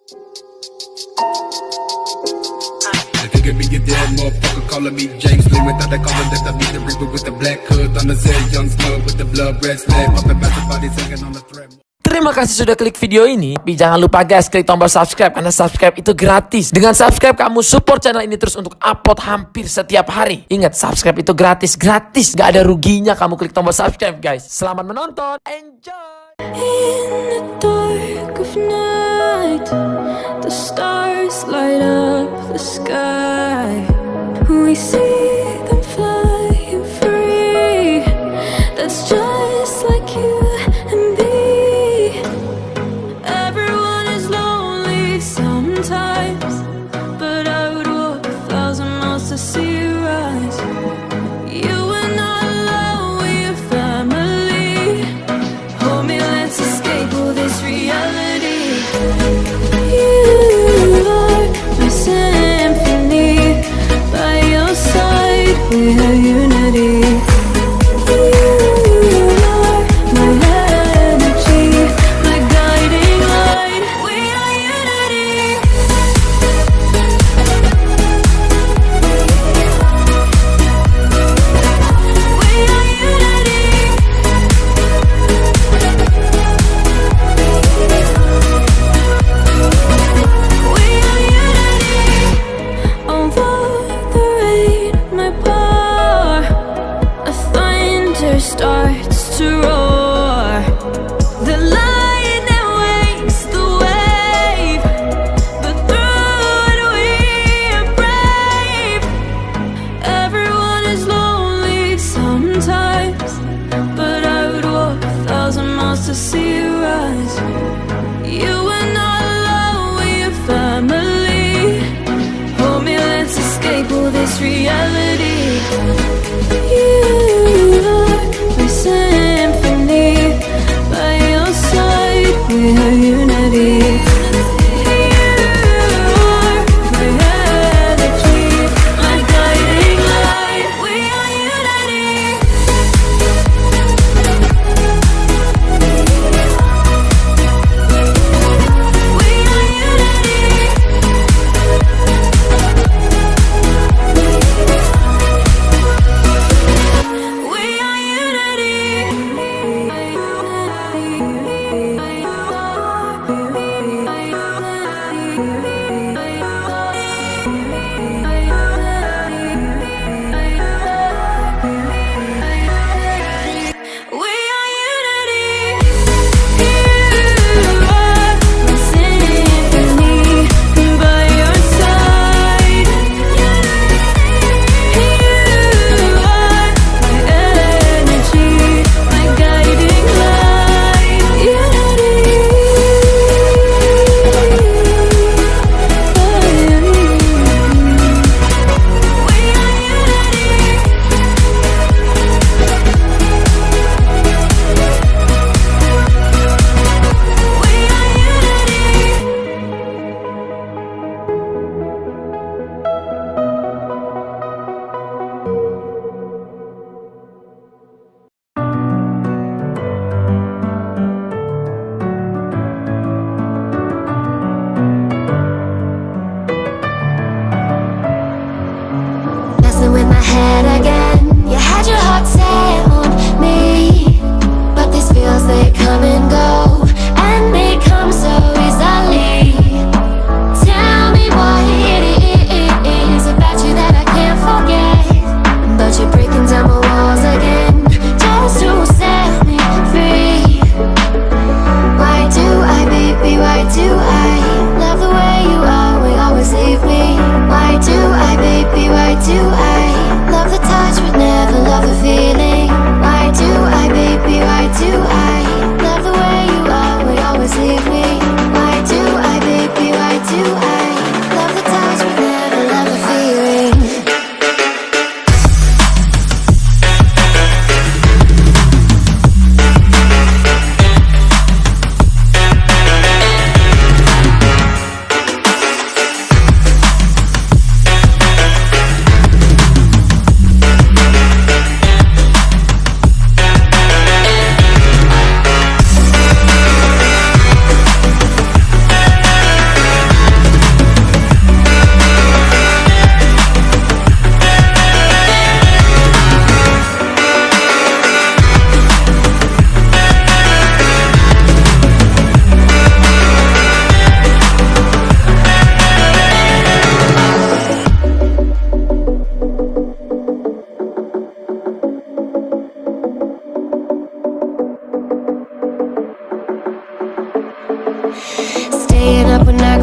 If you give me a dead motherfucker calling me James Lee without the calling that I need the reaper with the black hood on the set, young slug with the blood red slag, popping massive bodies hanging on the thread. Terima kasih sudah klik video ini. Tapi jangan lupa guys, klik tombol subscribe karena subscribe itu gratis. Dengan subscribe kamu support channel ini terus untuk upload hampir setiap hari. Ingat, subscribe itu gratis. Gak ada ruginya kamu klik tombol subscribe guys. Selamat menonton. Enjoy. In the dark of night, the stars light up the sky. We see them flying free. That's just like you and me. Everyone is lonely sometimes, but I would walk 1,000 miles to see you rise. You are not alone, we're family. Hold me, let's escape all this reality. You are my symphony. By your side, we have unity. You are my energy, my guiding light. We are unity. We are unity. We are unity. Although the rain might pour, a thunder starts to roar. The lightning wakes the wave, but through it we are brave. Everyone is lonely sometimes, but I would walk 1,000 miles to see you rise. You are not alone, we are family. Hold me, let's escape all this reality. You are my symphony. By your side, we have unity. You are my energy, my guiding light. We are unity. We are unity. up when I